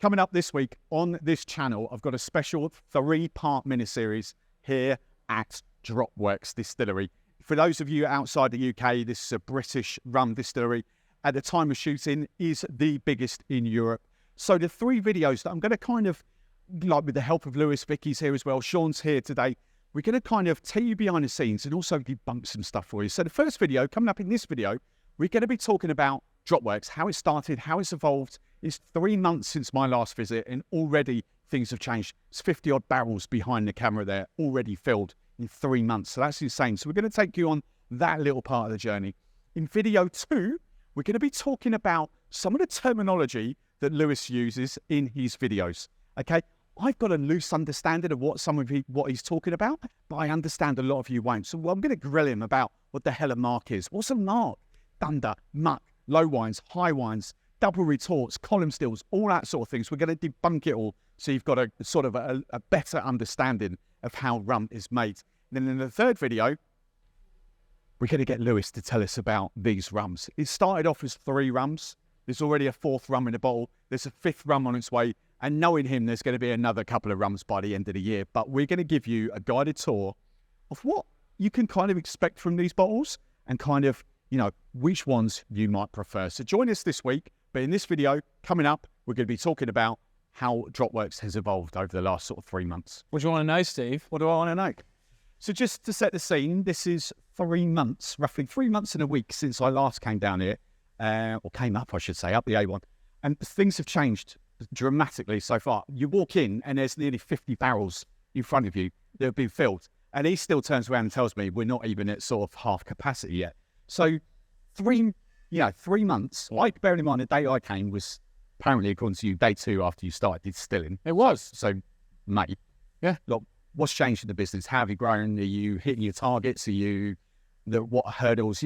Coming up this week on this channel, I've got a special 3-part miniseries here at DROPWORKS Distillery. For those of you outside the UK, this is a British rum distillery. At the time of shooting, is the biggest in Europe. So the 3 videos that I'm going to kind of, like with the help of Lewis, Vicky's here as well, Sean's here today, we're going to kind of take you behind the scenes and also debunk some stuff for you. So the first video, coming up in this video, we're going to be talking about DROPWORKS, how it started, how it's evolved. It's 3 months since my last visit and already things have changed. It's 50 odd barrels behind the camera there, already filled in 3 months. So that's insane. So we're going to take you on that little part of the journey. In video 2, we're going to be talking about some of the terminology that Lewis uses in his videos. Okay, I've got a loose understanding of what he's talking about, but I understand a lot of you won't. So I'm going to grill him about what the hell a mark is. What's a mark? Thunder, muck, low wines, high wines, double retorts, column stills, all that sort of things. We're going to debunk it all so you've got a sort of a better understanding of how rum is made. And then in the third video, we're going to get Lewis to tell us about these rums. It started off as 3 rums. There's already a 4th rum in the bottle. There's a 5th rum on its way. And knowing him, there's going to be another couple of rums by the end of the year. But we're going to give you a guided tour of what you can kind of expect from these bottles and kind of, you know, which ones you might prefer. So join us this week. But in this video, coming up, we're going to be talking about how DROPWORKS has evolved over the last sort of 3 months. What do you want to know, Steve? What do I want to know? So just to set the scene, this is 3 months, roughly 3 months and a week since I last came down here, or came up, I should say, up the A1. And things have changed dramatically so far. You walk in and there's nearly 50 barrels in front of you that have been filled. And he still turns around and tells me we're not even at sort of half capacity yet. So 3 months, like bearing in mind the day I came was apparently, according to you, day 2 after you started distilling. It was. So, mate, yeah. Look, what's changed in the business? How have you grown? Are you hitting your targets? What hurdles,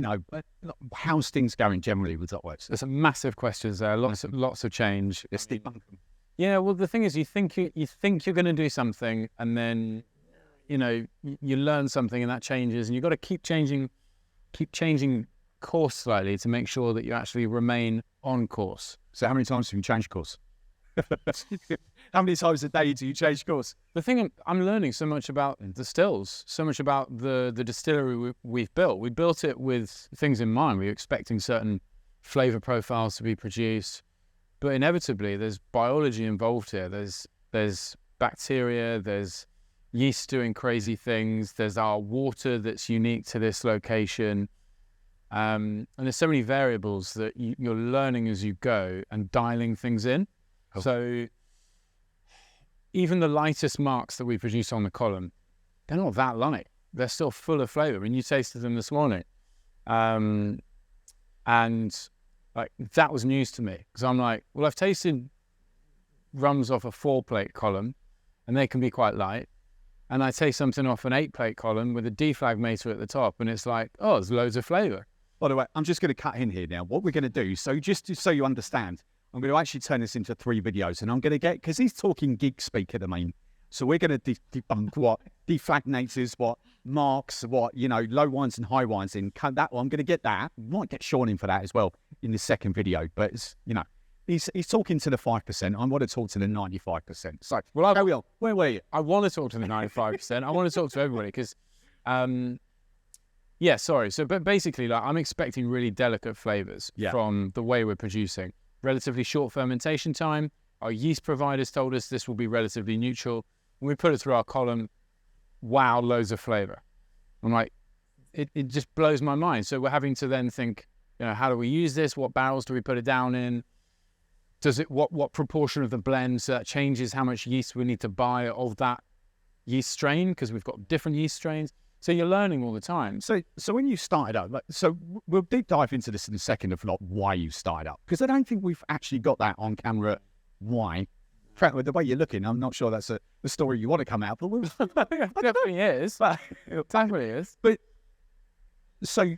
how's things going generally with DROPWORKS? There's some massive questions there, lots of change. Let's debunk them. Yeah, well, the thing is, you think you're going to do something, and then, you learn something, and that changes, and you've got to keep changing course slightly to make sure that you actually remain on course. So how many times have you changed course? How many times a day do you change course? The thing I'm learning so much about the stills, so much about the distillery we've built. We built it with things in mind. We were expecting certain flavour profiles to be produced, but inevitably there's biology involved here. There's bacteria, there's yeast doing crazy things, there's our water that's unique to this location. And there's so many variables that you're learning as you go and dialing things in. Oh. So even the lightest marks that we produce on the column, they're not that light. They're still full of flavour. I mean, you tasted them this morning. And like that was news to me because I'm like, well, I've tasted rums off a 4-plate column and they can be quite light. And I taste something off an 8-plate column with a defragmator at the top and it's like, oh, there's loads of flavour. By the way, I'm just going to cut in here now. What we're going to do, so just so you understand, I'm going to actually turn this into 3 videos and I'm going to get, because he's talking geek speak at the moment. So we're going to debunk what defragnators, what marks, what, low wines and high wines in. That one, I'm going to get that. Might get Sean in for that as well in the second video. But, it's, he's talking to the 5%. I want to talk to the 95%. So, well, carry on. Where were you? I want to talk to the 95%. I want to talk to everybody because... yeah, sorry. So, but basically, like I'm expecting really delicate flavors from the way we're producing. Relatively short fermentation time. Our yeast providers told us this will be relatively neutral. When we put it through our column, wow, loads of flavor. I'm like, it just blows my mind. So we're having to then think, how do we use this? What barrels do we put it down in? Does it what proportion of the blend? So that changes how much yeast we need to buy of that yeast strain because we've got different yeast strains. So you're learning all the time. So when you started up, so we'll deep dive into this in a second of why you started up, because I don't think we've actually got that on camera. Why? With the way you're looking, I'm not sure that's the story you want to come out, but it definitely is. It definitely is. But so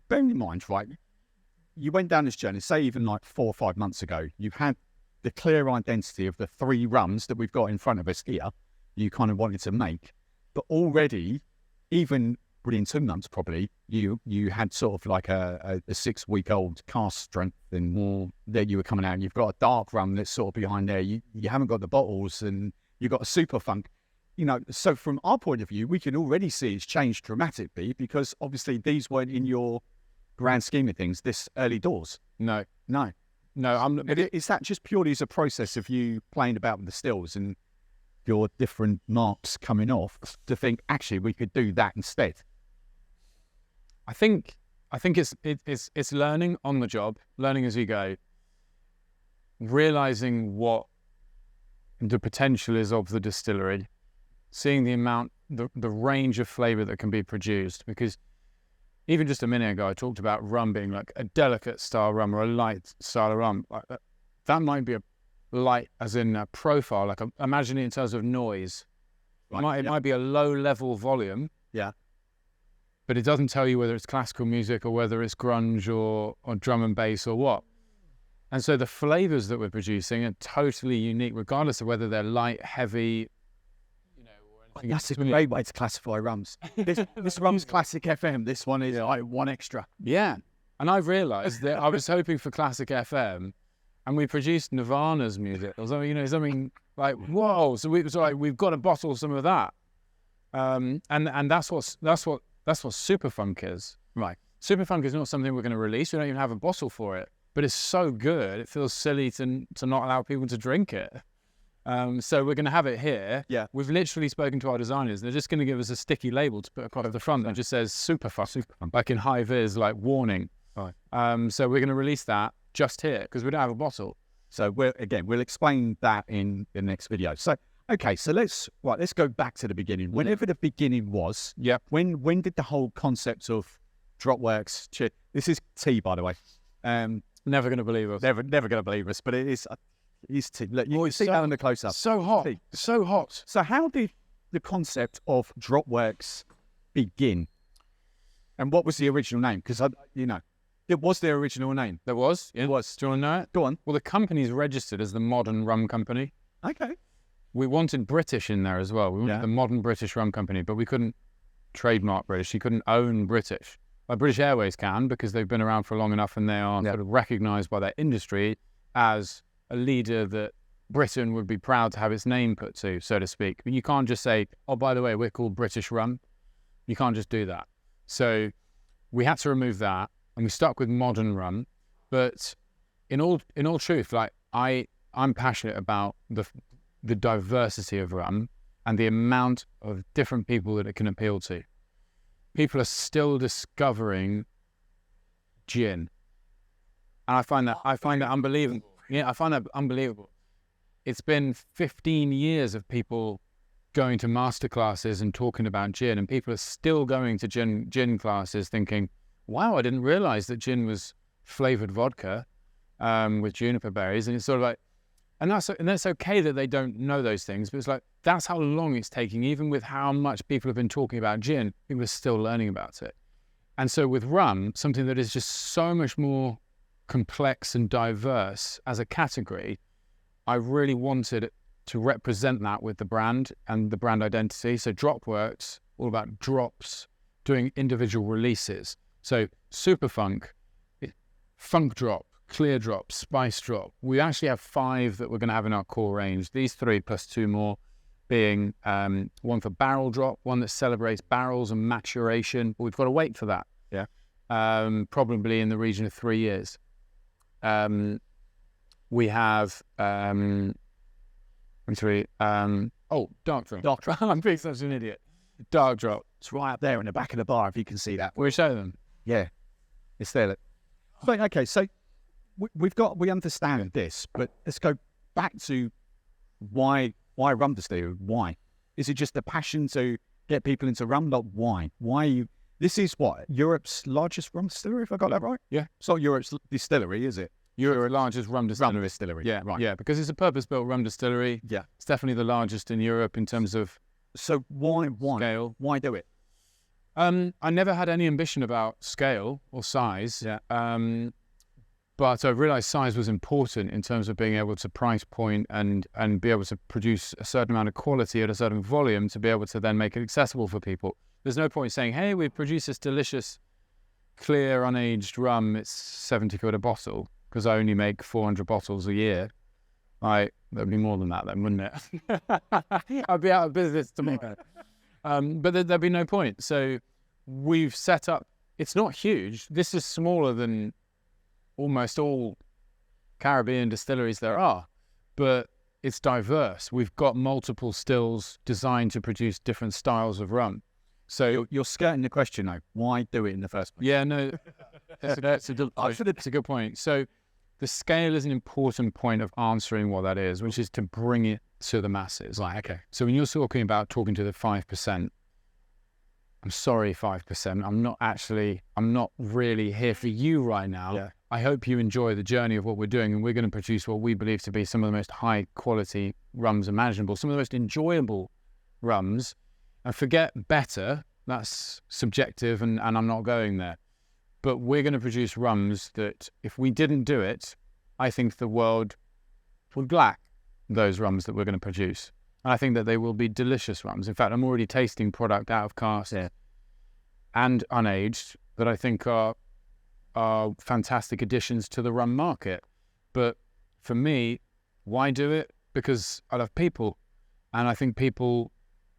bearing in mind, right, you went down this journey, say even like 4 or 5 months ago, you had the clear identity of the 3 rums that we've got in front of us here, you kind of wanted to make, but already, even within 2 months probably, you had sort of like a 6-week-old cask strength and that you were coming out, and you've got a dark rum that's sort of behind there. You haven't got the bottles, and you've got a super funk. You know, so from our point of view, we can already see it's changed dramatically, because obviously these weren't in your grand scheme of things this early doors. No. Is that just purely as a process of you playing about with the stills and your different marks coming off to think, actually, we could do that instead? I think it's learning on the job, learning as you go, realizing what the potential is of the distillery, seeing the amount, the range of flavor that can be produced. Because even just a minute ago, I talked about rum being like a delicate style rum or a light style of rum. Like that might be a light as in a profile, like imagine it in terms of noise. Right, It might be a low level volume. Yeah. But it doesn't tell you whether it's classical music or whether it's grunge or drum and bass or what. And so the flavors that we're producing are totally unique, regardless of whether they're light, heavy, you know, or anything. That's a great way to classify rums. This rum's classic FM. This one is like one extra. Yeah. And I've realized that I was hoping for classic FM, and we produced Nirvana's music or something, you know, something like, whoa. So we've got to bottle some of that. And that's what super funk is. Right. Super funk is not something we're going to release. We don't even have a bottle for it, but it's so good. It feels silly to not allow people to drink it. So we're going to have it here. Yeah. We've literally spoken to our designers. They're just going to give us a sticky label to put across the front that just says super funk, like in high vis, like warning. Right. So we're going to release that just here because we don't have a bottle. So we'll explain that in the next video. So, okay, so let's go back to the beginning. Whenever the beginning was, yeah. When did the whole concept of DROPWORKS? This is tea, by the way. Never going to believe us. Never going to believe us, but it is tea. Look, you can see that in the close up. So hot, tea. So hot. So how did the concept of DROPWORKS begin? And what was the original name? Because it was their original name. There was. Yeah. It was. Do you want to know it? Go on. Well, the company's registered as the Modern Rum Company. Okay. We wanted British in there as well. We wanted the Modern British Rum Company, but we couldn't trademark British. You couldn't own British. Like British Airways can, because they've been around for long enough and they are sort of recognised by their industry as a leader that Britain would be proud to have its name put to, so to speak. But you can't just say, oh, by the way, we're called British Rum. You can't just do that. So we had to remove that, and we stuck with Modern Rum. But in all truth, like I'm passionate about the diversity of rum and the amount of different people that it can appeal to. People are still discovering gin, and I find that unbelievable. Yeah, I find that unbelievable. It's been 15 years of people going to master classes and talking about gin, and people are still going to gin classes thinking, wow, I didn't realize that gin was flavored vodka with juniper berries. And it's sort of like, and that's okay that they don't know those things, but it's like, that's how long it's taking. Even with how much people have been talking about gin, people are still learning about it. And so with rum, something that is just so much more complex and diverse as a category, I really wanted to represent that with the brand and the brand identity. So DROPWORKS, all about drops, doing individual releases. So super funk, funk drop, clear drop, spice drop. We actually have 5 that we're going to have in our core range. These 3 plus 2 more being one for barrel drop, one that celebrates barrels and maturation. But we've got to wait for that. Yeah. Probably in the region of 3 years. We have dark drop. Dark drop. I'm being such an idiot. Dark drop. It's right up there in the back of the bar, if you can see that. We'll show them. Yeah, it's there. But okay, so we understand this, but let's go back to why rum distillery? Why is it just a passion to get people into rum? But why? This is what, Europe's largest rum distillery, if I got that right? Yeah. It's not Europe's distillery, is it? Europe's largest rum distillery. Rum distillery. Yeah, right. Yeah, because it's a purpose-built rum distillery. Yeah. It's definitely the largest in Europe in terms of So why scale. Why do it? I never had any ambition about scale or size. Yeah. But I realized size was important in terms of being able to price point and be able to produce a certain amount of quality at a certain volume to be able to then make it accessible for people. There's no point saying, hey, we've produced this delicious, clear, unaged rum. It's 70 quid a bottle because I only make 400 bottles a year. That'd be more than that then, wouldn't it? I'd be out of business tomorrow. But there'd be no point. So we've set up, it's not huge. This is smaller than almost all Caribbean distilleries there are, but it's diverse. We've got multiple stills designed to produce different styles of rum. So you're skirting the question though. Why do it in the first place? Yeah, no, that's a good point. So the scale is an important point of answering what that is, which is to bring it to the masses. Okay. So when you're talking to the 5%, I'm sorry, 5%. I'm not really here for you right now. Yeah. I hope you enjoy the journey of what we're doing, and we're going to produce what we believe to be some of the most high quality rums imaginable, some of the most enjoyable rums. And forget better, that's subjective, and I'm not going there. But we're going to produce rums that, if we didn't do it, I think the world would lack those rums that we're going to produce. And I think that they will be delicious rums. In fact, I'm already tasting product out of cask and unaged that I think are fantastic additions to the rum market. But for me, why do it? Because I love people. And I think people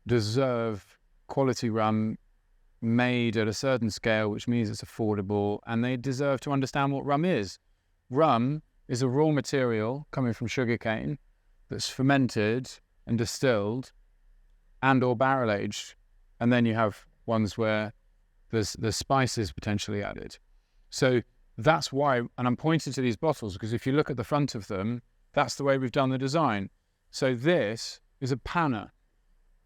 deserve quality rum made at a certain scale, which means it's affordable, and they deserve to understand what rum is. Rum is a raw material coming from sugarcane that's fermented and distilled and or barrel aged, and then you have ones where there's spices potentially added. So that's why, and I'm pointing to these bottles because if you look at the front of them, that's the way we've done the design. So this is a panna.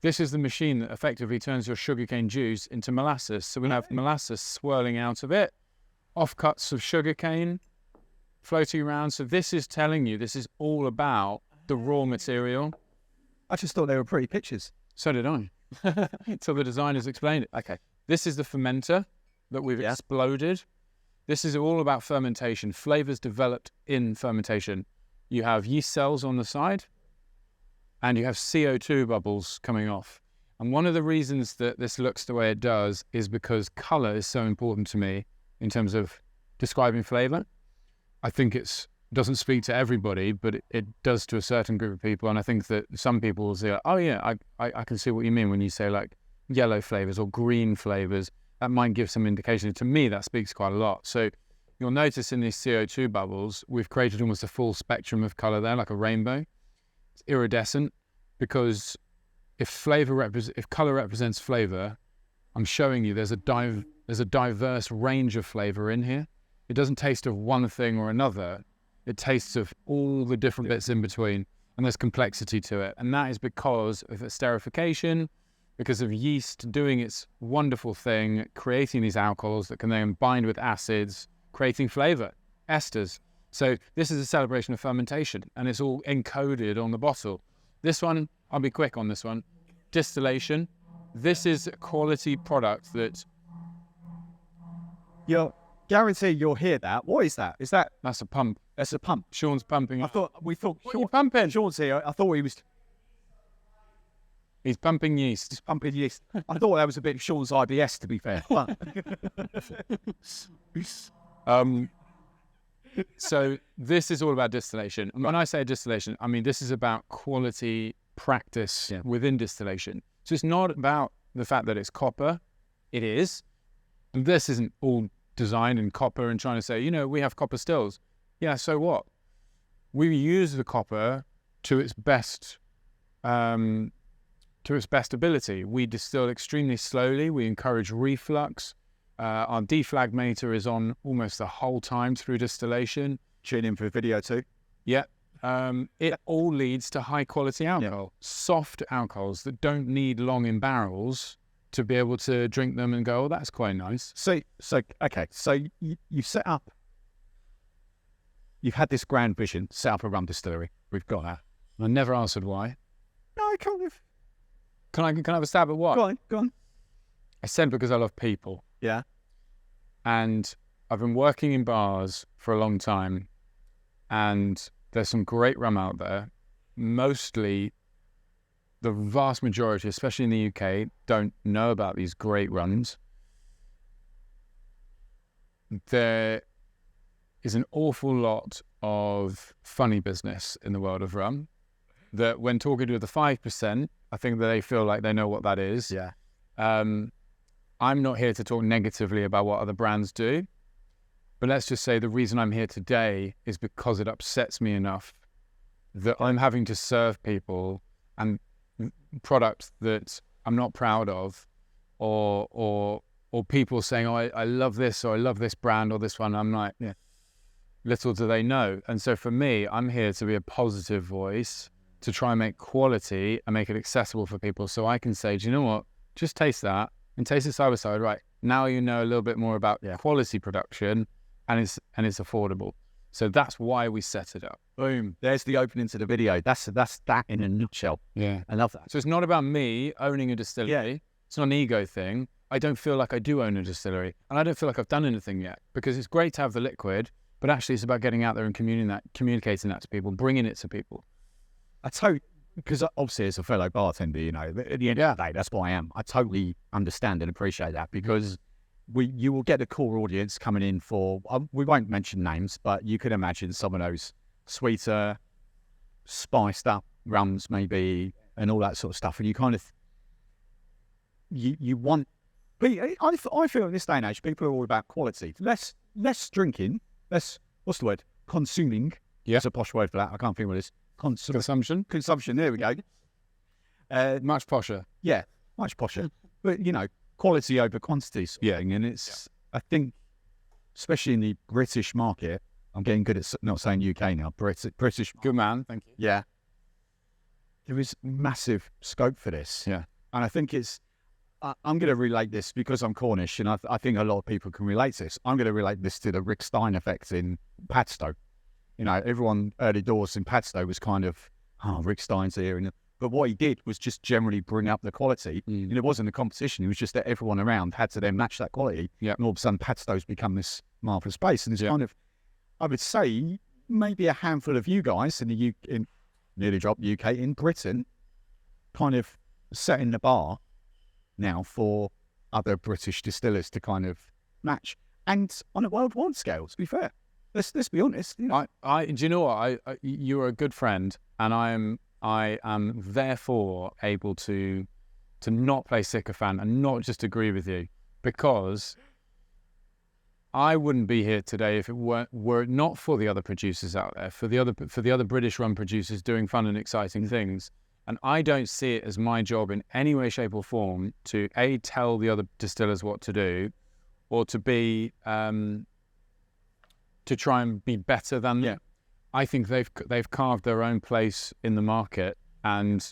This is the machine that effectively turns your sugarcane juice into molasses. So we have molasses swirling out of it, offcuts of sugarcane floating around. So this is telling you this is all about the raw material. I just thought they were pretty pictures. So did I. So the designers explained it. Okay. This is the fermenter that we've exploded. This is all about fermentation, flavors developed in fermentation. You have yeast cells on the side, and you have CO2 bubbles coming off. And one of the reasons that this looks the way it does is because color is so important to me in terms of describing flavor. I think it doesn't speak to everybody, but it does to a certain group of people. And I think that some people will say, oh yeah, I can see what you mean when you say like yellow flavors or green flavors. That might give some indication. To me, that speaks quite a lot. So you'll notice in these CO2 bubbles, we've created almost a full spectrum of color there, like a rainbow. It's iridescent because if color represents flavor, I'm showing you there's a diverse range of flavor in here. It doesn't taste of one thing or another. It tastes of all the different bits in between, and there's complexity to it. And that is because of esterification, because of yeast doing its wonderful thing, creating these alcohols that can then bind with acids, creating flavor, esters. So this is a celebration of fermentation, and it's all encoded on the bottle. This one, I'll be quick on this one. Distillation. This is a quality product that... You'll guarantee you'll hear that. What is that? Is that... That's a pump. That's a pump. Sean's pumping. We thought... What are you pumping? Sean's here. I thought he was... He's pumping yeast. He's pumping yeast. I thought that was a bit of Sean's IBS, to be fair. So this is all about distillation. And when I say distillation, I mean this is about quality practice within distillation. So it's not about the fact that it's copper. It is. And this isn't all designed in copper and trying to say, you know, we have copper stills. Yeah, so what? We use the copper to its best ability. We distill extremely slowly. We encourage reflux. Our deflagmator is on almost the whole time through distillation. Tune in for the video too. Yeah. It all leads to high quality alcohol. Soft alcohols that don't need long in barrels to be able to drink them and go, oh, that's quite nice. So you set up, you've had this grand vision, set up a rum distillery. We've got that. I never answered why. No, I can't. Can I have a stab at what? Go on. I said because I love people. Yeah. And I've been working in bars for a long time, and there's some great rum out there. Mostly, the vast majority, especially in the UK, don't know about these great rums. There is an awful lot of funny business in the world of rum that when talking to the 5%, I think that they feel like they know what that is. Yeah. I'm not here to talk negatively about what other brands do, but let's just say the reason I'm here today is because it upsets me enough that I'm having to serve people and products that I'm not proud of, or people saying, oh, I love this, or I love this brand or this one. I'm like, yeah, little do they know. And so for me, I'm here to be a positive voice, to try and make quality and make it accessible for people. So I can say, do you know what? Just taste that and taste it side by side. Right. Now you know a little bit more about quality production, and it's affordable. So that's why we set it up. Boom. There's the opening to the video. That's that in a nutshell. Yeah. I love that. So it's not about me owning a distillery. Yeah. It's not an ego thing. I don't feel like I do own a distillery, and I don't feel like I've done anything yet, because it's great to have the liquid, but actually it's about getting out there and communicating that to people, bringing it to people. I totally, because obviously as a fellow bartender, you know, at the end of the day, that's what I am. I totally understand and appreciate that, because you will get a core audience coming in for, we won't mention names, but you can imagine some of those sweeter, spiced up rums maybe, and all that sort of stuff. And you kind of, you want, I feel in this day and age, people are all about quality. Less drinking, less, what's the word? Consuming. Yeah. There's a posh word for that. I can't think what it is. Consumption. There we go. Much posher. Yeah, much posher. But, you know, quality over quantity sort of thing. And it's, I think, especially in the British market, I'm getting good at not saying UK now, British. Good man, thank you. Yeah. There is massive scope for this. Yeah. And I think it's, I'm going to relate this because I'm Cornish, and I think a lot of people can relate to this. I'm going to relate this to the Rick Stein effect in Padstow. You know, everyone early doors in Padstow was kind of, oh, Rick Stein's here. But what he did was just generally bring up the quality. And it wasn't a competition. It was just that everyone around had to then match that quality. Yeah. And all of a sudden, Padstow's become this marvellous place. And it's kind of, I would say, maybe a handful of you guys in nearly dropped UK, in Britain, kind of setting the bar now for other British distillers to kind of match. And on a worldwide scale, to be fair. Let's be honest. You know. Do you know what? You're a good friend, and I am therefore able to not play sycophant and not just agree with you, because I wouldn't be here today if it were it not for the other producers out there, for the other British rum producers doing fun and exciting things. And I don't see it as my job in any way, shape, or form to tell the other distillers what to do, or to be to try and be better than them. Yeah. I think they've carved their own place in the market, and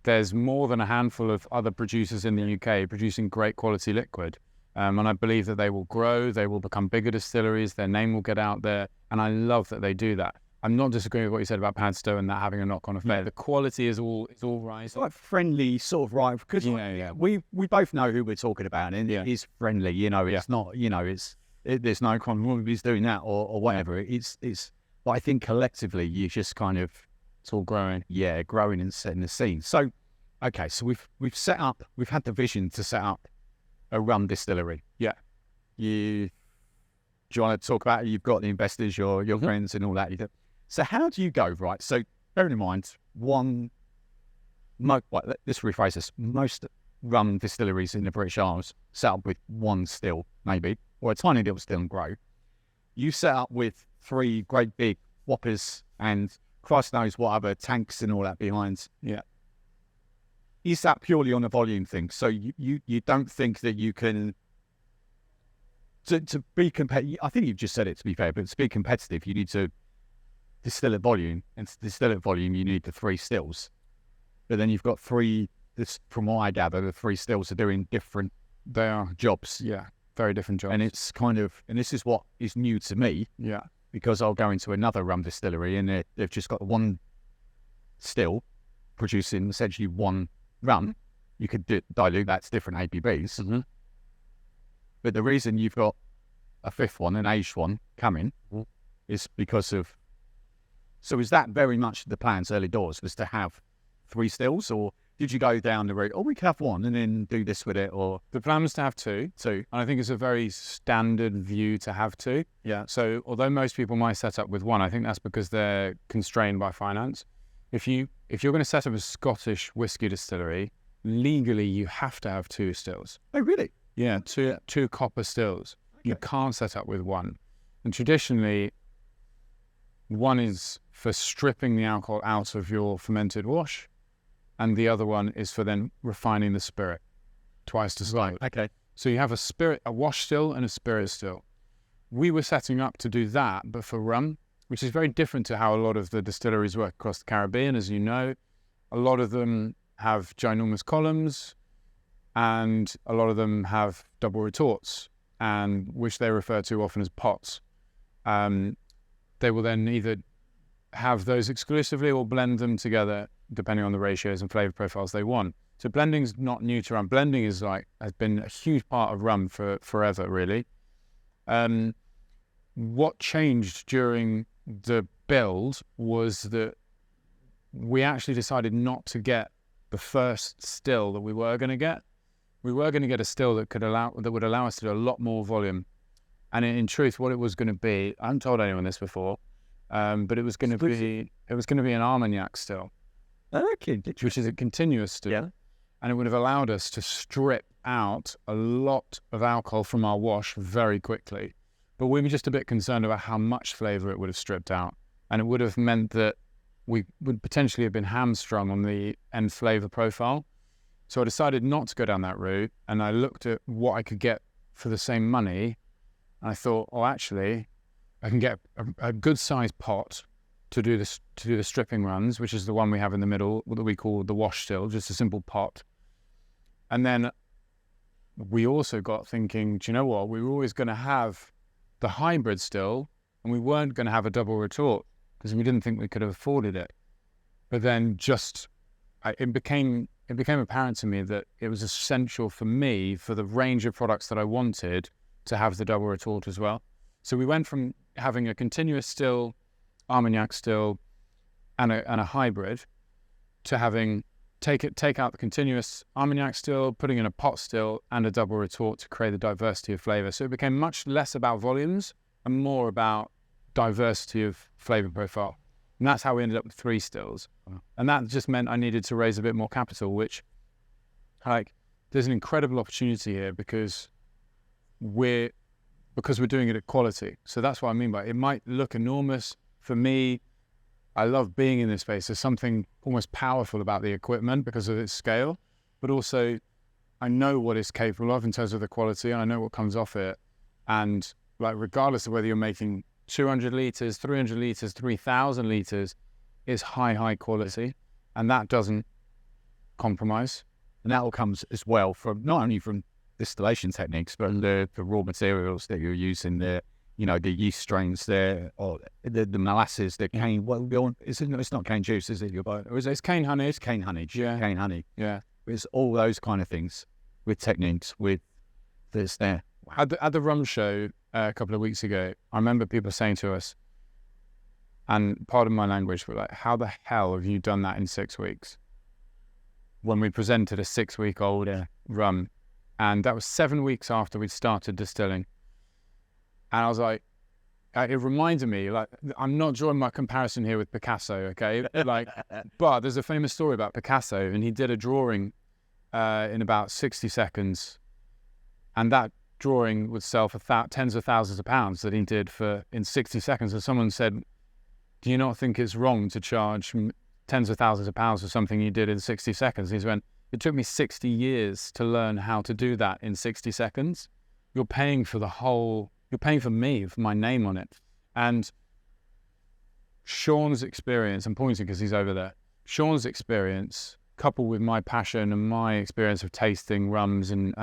there's more than a handful of other producers in the UK producing great quality liquid. And I believe that they will grow, they will become bigger distilleries, their name will get out there, and I love that they do that. I'm not disagreeing with what you said about Padstow and that having a knock-on effect. Yeah. The quality is all rising. It's like friendly sort of, right? Because we both know who we're talking about, and it is friendly. You know, it's not. You know, there's no crime. He's doing that or whatever. It's. But I think collectively, you just kind of, it's all growing. Yeah, growing and setting the scene. So, okay, so we've set up. We've had the vision to set up a rum distillery. Yeah. Do you want to talk about it? You've got the investors, your friends, and all that. So how do you go, right? So bearing in mind, let's rephrase this. Most rum distilleries in the British Isles set up with one still, maybe, or a tiny little still and grow. You set up with 3 great big whoppers and Christ knows what other tanks and all that behind. Yeah. Is that purely on a volume thing? So you don't think that you can, to be competitive, I think you've just said it, to be fair, but to be competitive, you need to distill at volume, and to distill at volume, you need the 3 stills. But then you've got 3, from what I gather, the 3 stills are doing different jobs. Yeah, very different jobs. And it's kind of, and this is what is new to me. Yeah. Because I'll go into another rum distillery and they've just got one still producing essentially one rum. You could dilute that to different ABVs. Mm-hmm. But the reason you've got a fifth one, an aged one, coming, is because of. So is that very much the plans early doors, was to have 3 stills, or did you go down the route, oh, we could have 1 and then do this with it, or? The plan was to have 2. 2. And I think it's a very standard view to have 2. Yeah. So although most people might set up with 1, I think that's because they're constrained by finance. If you're going to set up a Scottish whiskey distillery, legally you have to have 2 stills. Oh, really? Yeah, two copper stills. Okay. You can't set up with 1. And traditionally, 1 is for stripping the alcohol out of your fermented wash, and the other one is for then refining the spirit, twice distilled. Right, okay. So you have a wash still and a spirit still. We were setting up to do that, but for rum, which is very different to how a lot of the distilleries work across the Caribbean, as you know. A lot of them have ginormous columns, and a lot of them have double retorts, and which they refer to often as pots. They will then either have those exclusively or blend them together, depending on the ratios and flavor profiles they want. So blending's not new to rum. Blending has been a huge part of rum for forever, really. What changed during the build was that we actually decided not to get the first still that we were going to get. We were going to get a still that would allow us to do a lot more volume. And in truth, what it was going to be, I haven't told anyone this before, but it was going to be an Armagnac still, Okay. which is a continuous still. Yeah. And it would have allowed us to strip out a lot of alcohol from our wash very quickly. But we were just a bit concerned about how much flavour it would have stripped out. And it would have meant that we would potentially have been hamstrung on the end flavour profile. So I decided not to go down that route, and I looked at what I could get for the same money. And I thought, oh, actually, I can get a good-sized pot to do the stripping runs, which is the one we have in the middle, that we call the wash still, just a simple pot. And then we also got thinking, do you know what? We were always going to have the hybrid still, and we weren't going to have a double retort because we didn't think we could have afforded it. But then it became apparent to me that it was essential for me, for the range of products that I wanted, to have the double retort as well. So we went from having a continuous still, Armagnac still, and a hybrid, to having take out the continuous Armagnac still, putting in a pot still and a double retort to create the diversity of flavour. So it became much less about volumes and more about diversity of flavour profile. And that's how we ended up with 3 stills. Wow. And that just meant I needed to raise a bit more capital, which, there's an incredible opportunity here because we're doing it at quality. So that's what I mean by it. It might look enormous. For me, I love being in this space. There's something almost powerful about the equipment because of its scale, but also I know what it's capable of in terms of the quality, and I know what comes off it. And regardless of whether you're making 200 litres, 300 litres, 3,000 litres, is high quality, and that doesn't compromise. And that all comes as well from not only from distillation techniques, but the raw materials that you're using, the yeast strains there, or the molasses, the cane. It's not cane juice, is it? It's cane honey. It's cane honey. Yeah. Cane honey. Yeah. It's all those kind of things with techniques, with this there. At the rum show a couple of weeks ago, I remember people saying to us, and pardon my language, but how the hell have you done that in 6 weeks? When we presented a 6-week-old rum, and that was 7 weeks after we'd started distilling. And I was like, it reminded me, I'm not drawing my comparison here with Picasso, okay? But there's a famous story about Picasso, and he did a drawing in about 60 seconds, and that drawing would sell for tens of thousands of pounds that he did in 60 seconds. And someone said, do you not think it's wrong to charge tens of thousands of pounds for something you did in 60 seconds? He went, it took me 60 years to learn how to do that in 60 seconds. You're paying for me, for my name on it. And Sean's experience, I'm pointing because he's over there, Sean's experience, coupled with my passion and my experience of tasting rums and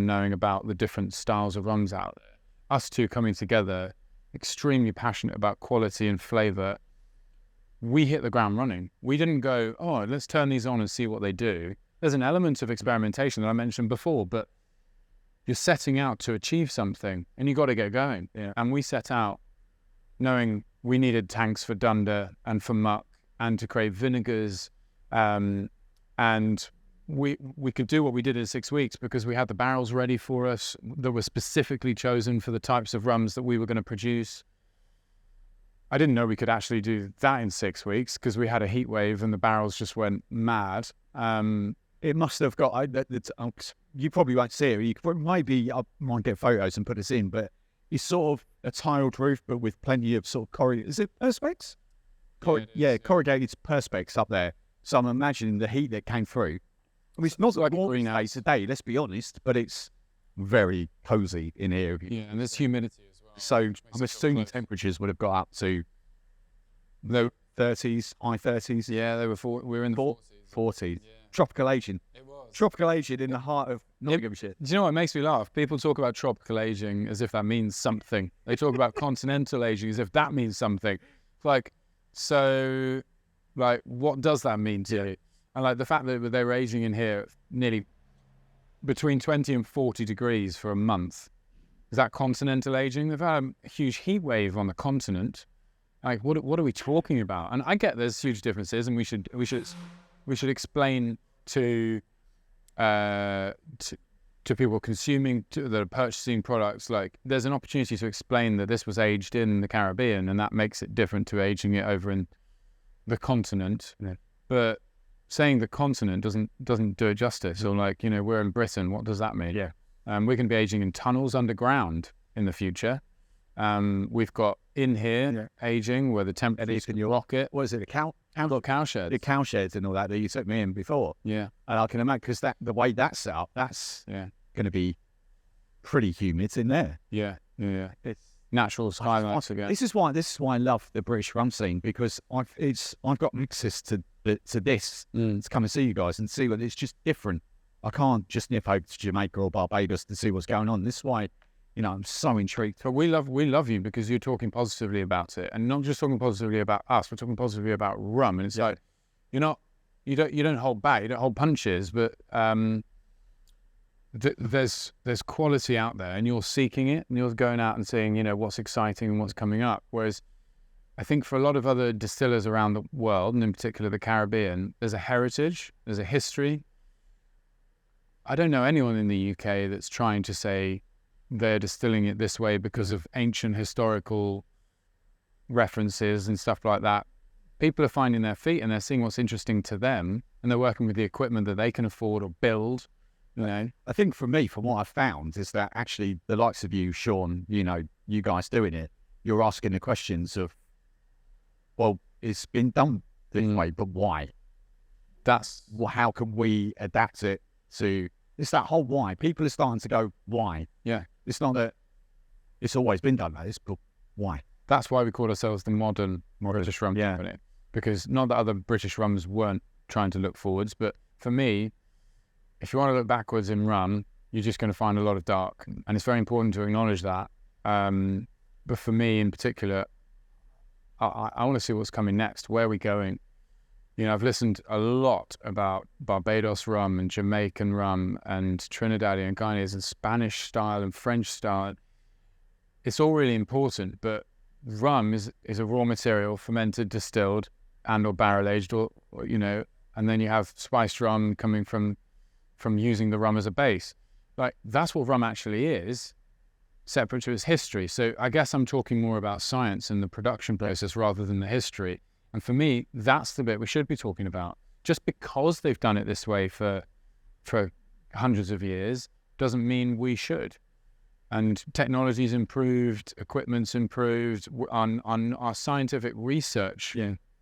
knowing about the different styles of rums out there, us two coming together, extremely passionate about quality and flavour, we hit the ground running. We didn't go, oh, let's turn these on and see what they do. There's an element of experimentation that I mentioned before, but you're setting out to achieve something, and you got to get going. Yeah. And we set out knowing we needed tanks for dunder and for muck and to create vinegars, and we could do what we did in 6 weeks because we had the barrels ready for us that were specifically chosen for the types of rums that we were going to produce. I didn't know we could actually do that in 6 weeks because we had a heat wave and the barrels just went mad. It must have got. You probably won't see it. You could, maybe I might get photos and put this in, but it's sort of a tiled roof, but with plenty of sort of corrugated. Is it perspex? Corrugated perspex up there. So I'm imagining the heat that came through. I mean, it's not like a greenhouse today, let's be honest, but it's very cozy in here. Yeah, and there's humidity as well. So I'm assuming temperatures would have got up to the 30s, high 30s. Yeah, they were. We were in the 40s. 40s. Yeah. Tropical aging. It was. Tropical aging in the heart of Nottinghamshire. Do you know what makes me laugh? People talk about tropical aging as if that means something. They talk about continental aging as if that means something. Like, so, like, what does that mean to you? And like the fact that they were aging in here nearly between 20 and 40 degrees for a month. Is that continental aging? They've had a huge heat wave on the continent. Like, what are we talking about? And I get there's huge differences, and we should explain to people consuming, that are purchasing products, like there's an opportunity to explain that this was aged in the Caribbean, and that makes it different to aging it over in the continent. Yeah. But saying the continent doesn't do it justice. Or like, you know, we're in Britain. What does that mean? Yeah. We're going to be aging in tunnels underground in the future. We've got in here aging where the temperatures can rocket. What is it? Cow sheds. The cow sheds and all that you took me in before. Yeah. And I can imagine, because the way that's set up, that's going to be pretty humid in there. Yeah. It's natural highlights again. This is why I love the British rum scene, because I've got access to this to come and see you guys and see what it's just different. I can't just nip over to Jamaica or Barbados to see what's going on. This is why, you know, I'm so intrigued. But we love you because you're talking positively about it, and not just talking positively about us. We're talking positively about rum, and it's like you don't hold back, you don't hold punches, but there's quality out there, and you're seeking it, and you're going out and seeing, you know, what's exciting and what's coming up. Whereas I think for a lot of other distillers around the world, and in particular the Caribbean, there's a heritage, there's a history. I don't know anyone in the UK that's trying to say they're distilling it this way because of ancient historical references and stuff like that. People are finding their feet, and they're seeing what's interesting to them, and they're working with the equipment that they can afford or build. You know, I think for me, from what I've found, is that actually the likes of you, Sean, you know, you guys doing it, you're asking the questions of, well, it's been done this way, but why? How can we adapt it to? It's that whole why. People are starting to go, why? Yeah. It's not that it's always been done like this, but why? That's why we call ourselves the modern British rum company. Because not that other British rums weren't trying to look forwards, but for me, if you want to look backwards in rum, you're just going to find a lot of dark. And it's very important to acknowledge that. But for me in particular, I want to see what's coming next. Where are we going? You know, I've listened a lot about Barbados rum and Jamaican rum and Trinidadian and Guyanese and Spanish style and French style. It's all really important, but rum is a raw material, fermented, distilled, and or barrel aged, or you know, and then you have spiced rum coming from using the rum as a base. Like, that's what rum actually is, separate to its history. So I guess I'm talking more about science and the production process rather than the history. And for me, that's the bit we should be talking about. Just because they've done it this way for hundreds of years doesn't mean we should. And technology's improved, equipment's improved, on our scientific research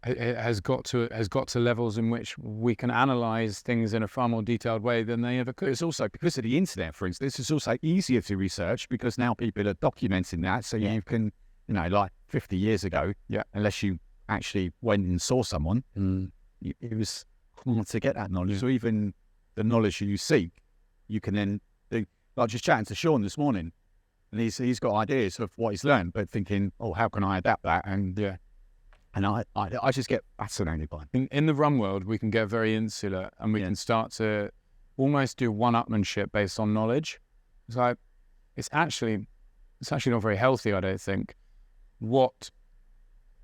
has got to levels in which we can analyze things in a far more detailed way than they ever could. It's also because of the internet, for instance, it's also easier to research because now people are documenting that. So you can, you know, like 50 years ago, unless you actually went and saw someone, it was hard to get that knowledge. So even the knowledge you seek, you can then do. Like just chatting to Sean this morning, and he's got ideas of what he's learned, but thinking, oh, how can I adapt that? And and I just get fascinated by it. In the rum world, we can get very insular, and we can start to almost do one-upmanship based on knowledge. It's like, it's actually not very healthy, I don't think. What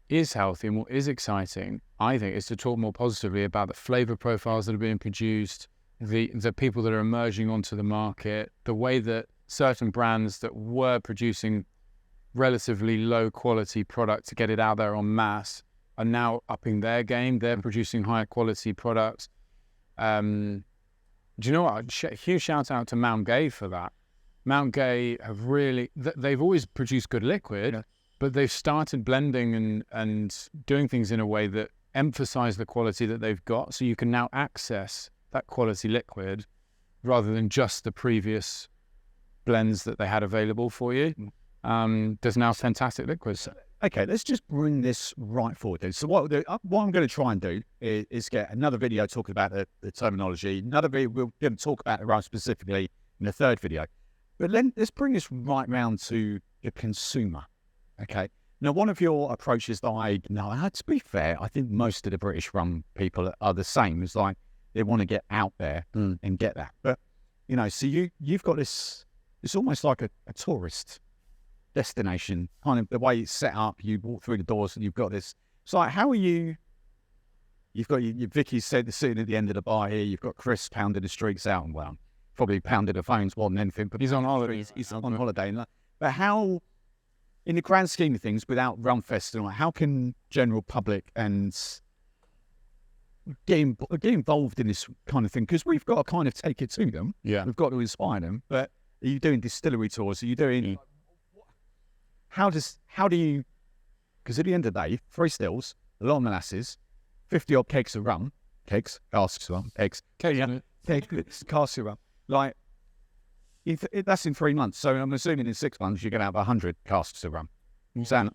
is healthy and what is exciting, I think, is to talk more positively about the flavor profiles that are being produced, the people that are emerging onto the market, the way that certain brands that were producing relatively low quality product to get it out there en masse are now upping their game. They're producing higher quality products. Do you know what? Huge shout out to Mount Gay for that. Mount Gay have really, they've always produced good liquid, but they've started blending and doing things in a way that emphasize the quality that they've got. So you can now access that quality liquid rather than just the previous blends that they had available for you. There's now fantastic liquids. Okay, let's just bring this right forward then. So what I'm going to try and do is get another video talking about the terminology. Another video, we're going to talk about the rum specifically in the third video. But then let's bring this right round to the consumer. Okay. Now, one of your approaches that I know, to be fair, I think most of the British rum people are the same. It's like they want to get out there and get that. But, you know, so you've got this, it's almost like a tourist destination, kind of the way it's set up. You walk through the doors and you've got this. It's like, how are you? You've got your Vicky's sitting at the end of the bar here. You've got Chris pounding the streets out, and well, probably pounding the phones more than anything. But He's on holiday. He's on holiday. But how, in the grand scheme of things, without Rumfest and all, how can general public and get involved in this kind of thing? Because we've got to kind of take it to them. Yeah, we've got to inspire them. But are you doing distillery tours? Are you doing? How do you, because at the end of the day, 3 stills, a lot of molasses, 50 odd kegs of rum, casks of rum, casks of rum. Like, that's in 3 months. So I'm assuming in 6 months, you're going to have 100 casks of rum.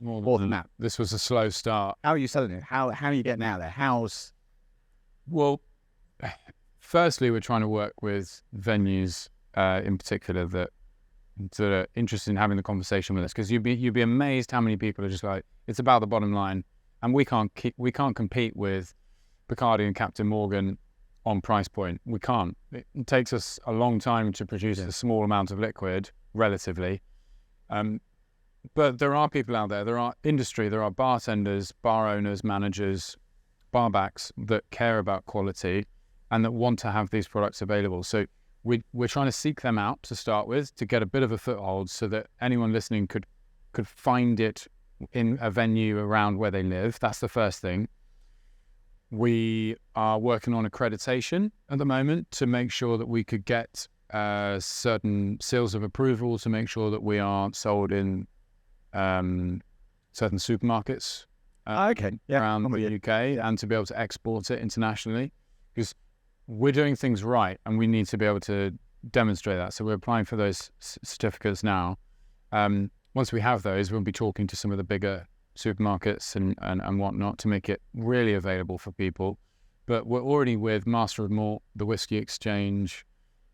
More than that. This was a slow start. How are you selling it? How are you getting out there? Well, firstly, we're trying to work with venues in particular that are interested in having the conversation with us, because you'd be amazed how many people are just like, it's about the bottom line, and we can't compete with Bacardi and Captain Morgan on price point. We can't. It takes us a long time to produce a small amount of liquid, relatively. But there are people out there. There are industry. There are bartenders, bar owners, managers, barbacks that care about quality and that want to have these products available. So we're trying to seek them out to start with, to get a bit of a foothold, so that anyone listening could find it in a venue around where they live. That's the first thing. We are working on accreditation at the moment to make sure that we could get certain seals of approval to make sure that we are sold in certain supermarkets around the UK, and to be able to export it internationally, because we're doing things right and we need to be able to demonstrate that. So we're applying for those certificates now. Once we have those, we'll be talking to some of the bigger supermarkets and whatnot to make it really available for people. But we're already with Master of Malt, the Whiskey Exchange,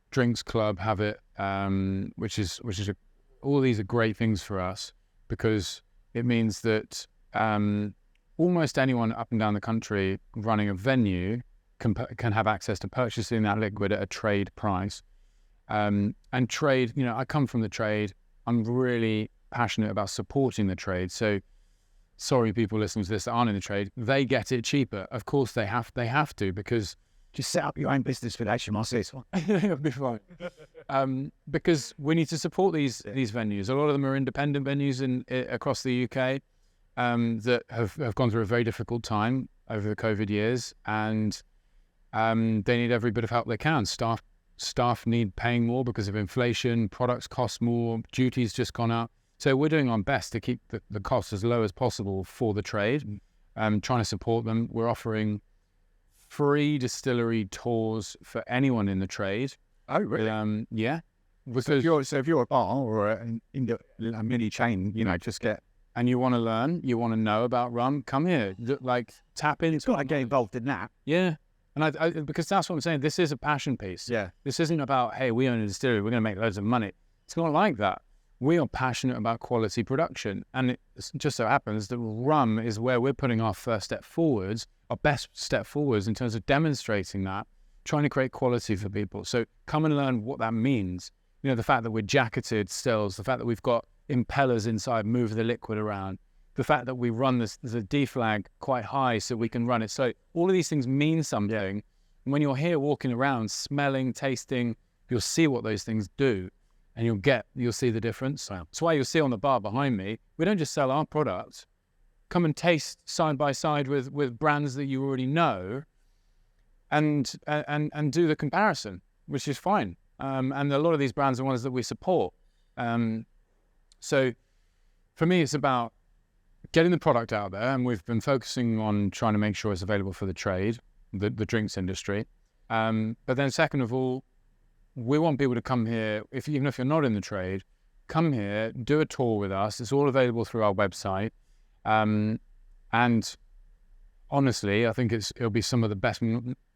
Drinks Club have it, which is all these are great things for us, because it means that almost anyone up and down the country running a venue can have access to purchasing that liquid at a trade price. And trade, you know, I come from the trade. I'm really passionate about supporting the trade. So, sorry, people listening to this that aren't in the trade, they get it cheaper. Of course, they have to, because just set up your own business with HMRC. It's fine. It'll be fine. Because we need to support these venues. A lot of them are independent venues across the UK that have gone through a very difficult time over the COVID years, and they need every bit of help they can. Staff need paying more because of inflation, products cost more, duties just gone up. So we're doing our best to keep the costs as low as possible for the trade, trying to support them. We're offering free distillery tours for anyone in the trade. Oh, really? Yeah. So if you're a bar or a mini chain, you know, just get... And you want to learn, you want to know about rum, come here. Like, tap in. It's got to get involved in that. Yeah. And I because that's what I'm saying. This is a passion piece. Yeah. This isn't about, hey, we own a distillery, we're going to make loads of money. It's not like that. We are passionate about quality production. And it just so happens that rum is where we're putting our first step forwards, our best step forwards in terms of demonstrating that, trying to create quality for people. So come and learn what that means. You know, the fact that we're jacketed stills, the fact that we've got impellers inside, move the liquid around, the fact that we run the deflag quite high so we can run it. So all of these things mean something. And when you're here walking around, smelling, tasting, you'll see what those things do, and you'll see the difference. Wow. That's why you'll see on the bar behind me, we don't just sell our product. Come and taste side by side with brands that you already know, and do the comparison, which is fine. And a lot of these brands are ones that we support. So for me, it's about getting the product out there, and we've been focusing on trying to make sure it's available for the trade, the drinks industry. But then second of all, we want people to come here, even if you're not in the trade, come here, do a tour with us. It's all available through our website. And honestly, I think it'll be some of the best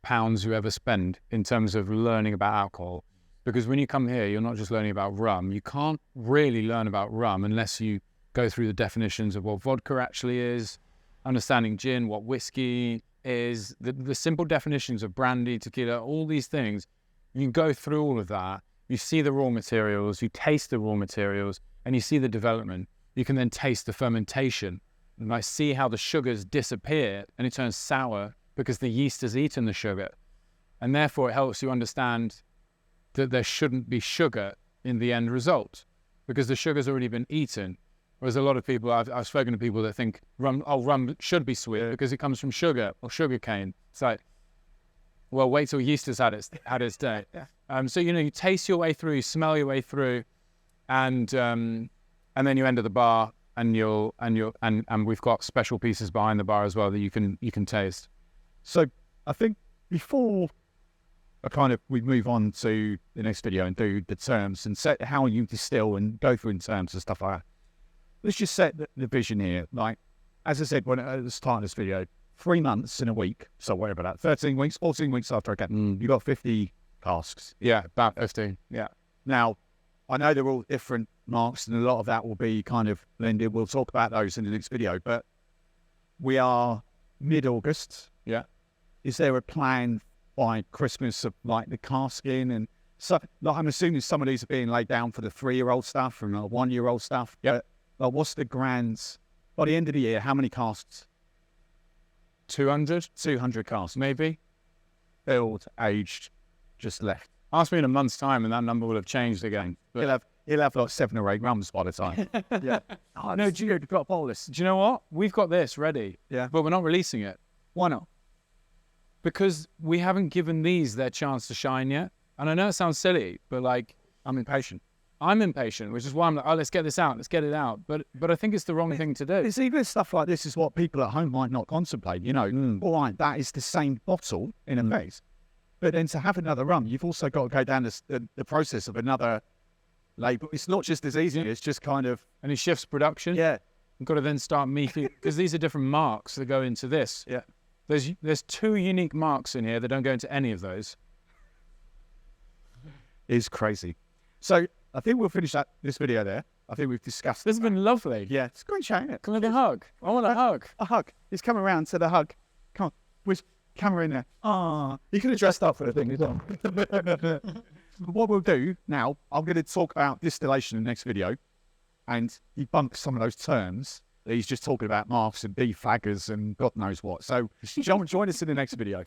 pounds you ever spend in terms of learning about alcohol. Because when you come here, you're not just learning about rum. You can't really learn about rum unless you go through the definitions of what vodka actually is, understanding gin, what whiskey is, the simple definitions of brandy, tequila, all these things. You go through all of that, you see the raw materials, you taste the raw materials, and you see the development. You can then taste the fermentation, and I see how the sugars disappear and it turns sour because the yeast has eaten the sugar. And therefore it helps you understand that there shouldn't be sugar in the end result because the sugar's already been eaten. Whereas a lot of people, I've spoken to people that think rum should be sweet because it comes from sugar or sugar cane. It's like, well, wait till yeast has had its day. So, you know, you taste your way through, you smell your way through, and then you enter the bar, and we've got special pieces behind the bar as well that you can taste. So I think before we move on to the next video and do the terms and set how you distill and go through in terms and stuff like that, let's just set the vision here. Like, as I said at the start of this video, 3 months in a week, so whatever that, 13 weeks, 14 weeks after I get, you got 50 casks. Yeah, about 15. Yeah. Now, I know they're all different marks, and a lot of that will be kind of blended. We'll talk about those in the next video, but we are mid-August. Yeah. Is there a plan by Christmas of like the casking? And so, like, I'm assuming some of these are being laid down for the 3-year-old stuff and 1-year-old stuff. Yeah. But what's the grand, by the end of the year, how many casks? 200? 200 casks. Maybe. Filled, aged, just left. Ask me in a month's time and that number will have changed again. But He'll have like 7 or 8 rums by the time. Yeah. Oh, no, do you know what? We've got this ready. Yeah. But we're not releasing it. Why not? Because we haven't given these their chance to shine yet. And I know it sounds silly, but like, I'm impatient. I'm impatient, which is why I'm like, oh, let's get this out. Let's get it out. But I think it's the wrong thing to do. It's even stuff like this is what people at home might not contemplate. You know, all right, that is the same bottle in a vase. But then to have another rum, you've also got to go down the process of another label. It's not just as easy. It's just kind of... And it shifts production. Yeah. You've got to then start making... Because these are different marks that go into this. Yeah. There's 2 unique marks in here that don't go into any of those. It's crazy. So I think we'll finish this video there. I think we've discussed... This has been lovely. Yeah, it's great chatting it. Can we have a hug? I want a hug. A hug. He's come around to the hug. Come on. Where's camera in there? Ah, you could have dressed up for the thing as well. What we'll do now, I'm going to talk about distillation in the next video and debunk some of those terms that he's just talking about, marks and deflaggers and God knows what. So join us in the next video.